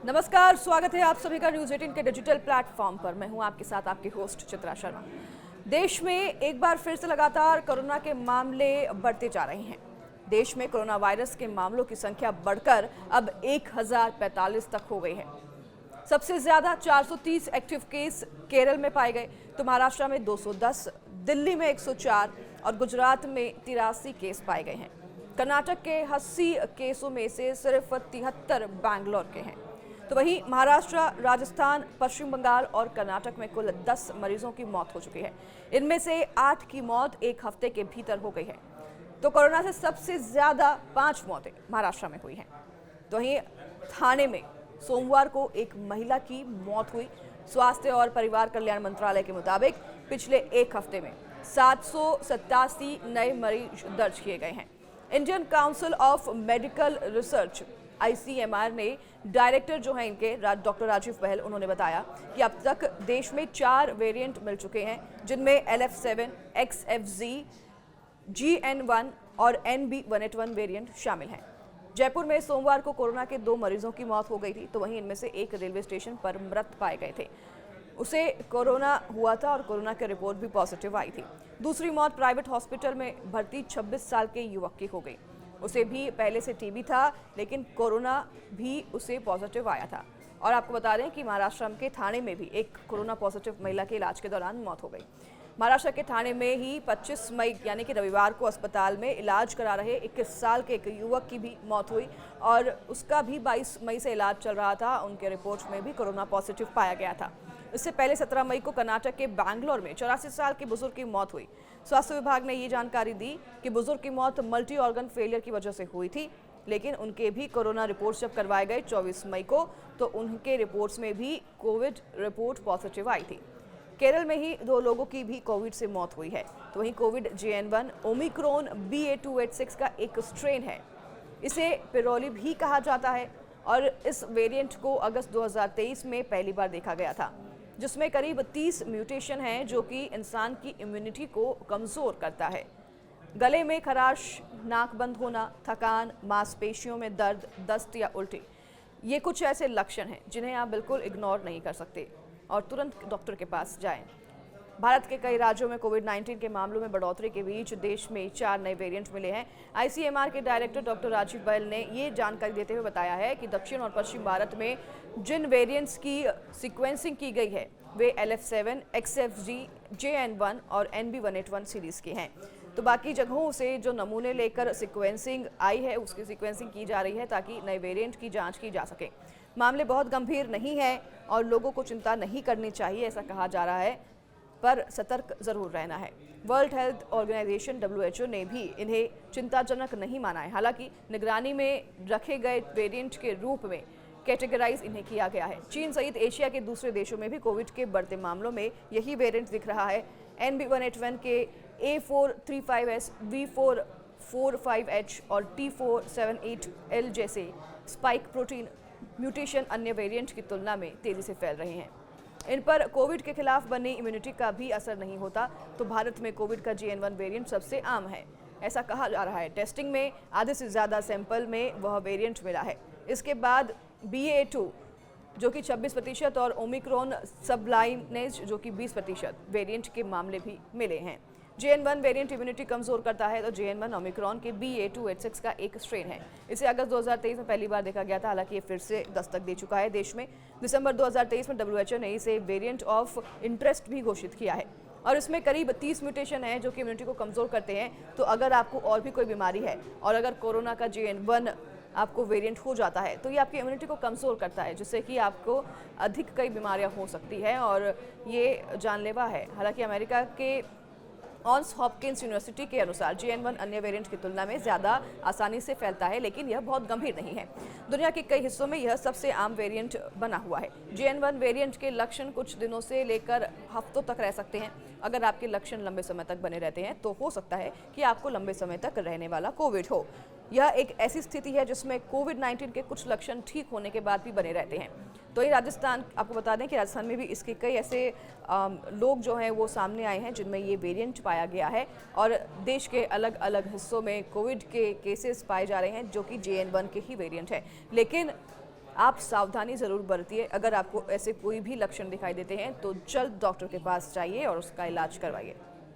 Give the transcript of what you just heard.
नमस्कार, स्वागत है आप सभी का न्यूज़ 18 के डिजिटल प्लेटफॉर्म पर। मैं हूं आपके साथ आपकी होस्ट चित्रा शर्मा। देश में एक बार फिर से लगातार कोरोना के मामले बढ़ते जा रहे हैं। देश में कोरोना वायरस के मामलों की संख्या बढ़कर अब 1045 तक हो गई है। सबसे ज्यादा 430 एक्टिव केस केरल में पाए गए, तो महाराष्ट्र में 210, दिल्ली में 104 और गुजरात में 83 केस पाए गए हैं। कर्नाटक के 80 केसों में से सिर्फ 73 बैंगलोर के हैं। तो वहीं महाराष्ट्र, राजस्थान, पश्चिम बंगाल और कर्नाटक में कुल 10 मरीजों की मौत हो चुकी है। इनमें से 8 की मौत एक हफ्ते के भीतर हो गई है। तो कोरोना से सबसे ज्यादा 5 मौतें महाराष्ट्र में हुई हैं। तो वहीं थाने में सोमवार को एक महिला की मौत हुई। स्वास्थ्य और परिवार कल्याण मंत्रालय के मुताबिक पिछले एक हफ्ते में 787 नए मरीज दर्ज किए गए हैं। Indian council of medical research ICMR ने डायरेक्टर जो हैं इनके डॉक्टर राजीव बहल, उन्होंने बताया कि अब तक देश में 4 वेरिएंट मिल चुके हैं, जिनमें LF7, XFZ, GN1 और NB181 वेरिएंट शामिल हैं। जयपुर में सोमवार को कोरोना के 2 मरीजों की मौत हो गई थी, तो वहीं इनमें से एक रेलवे स्टेशन पर मृत पाए गए थे। उसे कोरोना हुआ था और कोरोना की रिपोर्ट भी पॉजिटिव आई थी। दूसरी मौत प्राइवेट हॉस्पिटल में भर्ती 26 साल के युवक की हो गई। उसे भी पहले से टीबी था, लेकिन कोरोना भी उसे पॉजिटिव आया था। और आपको बता दें कि महाराष्ट्र के थाने में भी एक कोरोना पॉजिटिव महिला के इलाज के दौरान मौत हो गई। महाराष्ट्र के थाने में ही 25 मई यानी कि रविवार को अस्पताल में इलाज करा रहे 21 साल के एक युवक की भी मौत हुई और उसका भी 22 मई से इलाज चल रहा था। उनके रिपोर्ट में भी कोरोना पॉजिटिव पाया गया था। इससे पहले 17 मई को कर्नाटक के बैंगलोर में 84 साल के बुजुर्ग की मौत हुई। स्वास्थ्य विभाग ने ये जानकारी दी कि बुजुर्ग की मौत मल्टी ऑर्गन फेलियर की वजह से हुई थी, लेकिन उनके भी कोरोना रिपोर्ट्स जब करवाए गए 24 मई को, तो उनके रिपोर्ट्स में भी कोविड रिपोर्ट पॉजिटिव आई थी। केरल में ही 2 लोगों की भी कोविड से मौत हुई है। तो वहीं कोविड JN1 ओमिक्रॉन BA.2.86 का एक स्ट्रेन है। इसे पिरोली भी कहा जाता है और इस वेरिएंट को अगस्त 2023 में पहली बार देखा गया था, जिसमें करीब 30 म्यूटेशन हैं जो कि इंसान की इम्यूनिटी को कमज़ोर करता है। गले में खराश, नाक बंद होना, थकान, मांसपेशियों में दर्द, दस्त या उल्टी, ये कुछ ऐसे लक्षण हैं जिन्हें आप बिल्कुल इग्नोर नहीं कर सकते और तुरंत डॉक्टर के पास जाएं। भारत के कई राज्यों में कोविड-19 के मामलों में बढ़ोतरी के बीच देश में 4 नए वेरिएंट मिले हैं। ICMR के डायरेक्टर डॉक्टर राजीव बहल ने ये जानकारी देते हुए बताया है कि दक्षिण और पश्चिम भारत में जिन वेरिएंट्स की सीक्वेंसिंग की गई है वे LF7, XFZ, JN1 और NB181 सीरीज के हैं। तो बाकी जगहों से जो नमूने लेकर सीक्वेंसिंग आई है उसकी सीक्वेंसिंग की जा रही है ताकि नए वेरिएंट की जांच की जा सके। मामले बहुत गंभीर नहीं है और लोगों को चिंता नहीं करनी चाहिए, ऐसा कहा जा रहा है, पर सतर्क जरूर रहना है। वर्ल्ड हेल्थ ऑर्गेनाइजेशन WHO ने भी इन्हें चिंताजनक नहीं माना है। हालांकि निगरानी में रखे गए वेरिएंट के रूप में कैटेगराइज इन्हें किया गया है। चीन सहित एशिया के दूसरे देशों में भी कोविड के बढ़ते मामलों में यही वेरिएंट दिख रहा है। NB181 के A435S, V445H और T478L जैसे स्पाइक प्रोटीन म्यूटेशन अन्य वेरिएंट की तुलना में तेजी से फैल रहे हैं। इन पर कोविड के खिलाफ बनी इम्यूनिटी का भी असर नहीं होता, तो भारत में कोविड का JN1 वेरिएंट सबसे आम है, ऐसा कहा जा रहा है। टेस्टिंग में आधे से ज़्यादा सैंपल में वह वेरिएंट मिला है। इसके बाद BA.2 जो कि 26% और ओमिक्रॉन सबलाइनेज जो कि 20% वेरिएंट के मामले भी मिले हैं। JN1 वेरिएंट इम्यूनिटी कमजोर करता है, तो JN1 ओमिक्रॉन के BA.2.86 का एक स्ट्रेन है। इसे अगस्त 2023 में पहली बार देखा गया था, हालांकि ये फिर से दस्तक दे चुका है देश में। दिसंबर 2023 में WHO ने इसे वेरिएंट ऑफ इंटरेस्ट भी घोषित किया है और इसमें करीब 30 म्यूटेशन है जो कि इम्यूनिटी को कमजोर करते हैं। तो अगर आपको और भी कोई बीमारी है और अगर कोरोना का JN1 आपको वेरिएंट हो जाता है तो ये आपकी इम्यूनिटी को कमज़ोर करता है, जिससे कि आपको अधिक कई बीमारियां हो सकती हैं और ये जानलेवा है। हालांकि अमेरिका के जॉन्स हॉपकिंस यूनिवर्सिटी के अनुसार JN1 अन्य वेरिएंट की तुलना में ज़्यादा आसानी से फैलता है, लेकिन यह बहुत गंभीर नहीं है। दुनिया के कई हिस्सों में यह सबसे आम वेरिएंट बना हुआ है। JN1 वेरिएंट के लक्षण कुछ दिनों से लेकर हफ्तों तक रह सकते हैं। अगर आपके लक्षण लंबे समय तक बने रहते हैं तो हो सकता है कि आपको लंबे समय तक रहने वाला कोविड हो। यह एक ऐसी स्थिति है जिसमें कोविड-19 के कुछ लक्षण ठीक होने के बाद भी बने रहते हैं। तो ये राजस्थान, आपको बता दें कि राजस्थान में भी इसके कई ऐसे लोग जो हैं वो सामने आए हैं जिनमें ये वेरिएंट पाया गया है और देश के अलग अलग हिस्सों में कोविड के केसेस पाए जा रहे हैं जो कि JN1 के ही वेरिएंट है। लेकिन आप सावधानी ज़रूर बरतिए। अगर आपको ऐसे कोई भी लक्षण दिखाई देते हैं तो जल्द डॉक्टर के पास जाइए और उसका इलाज करवाइए।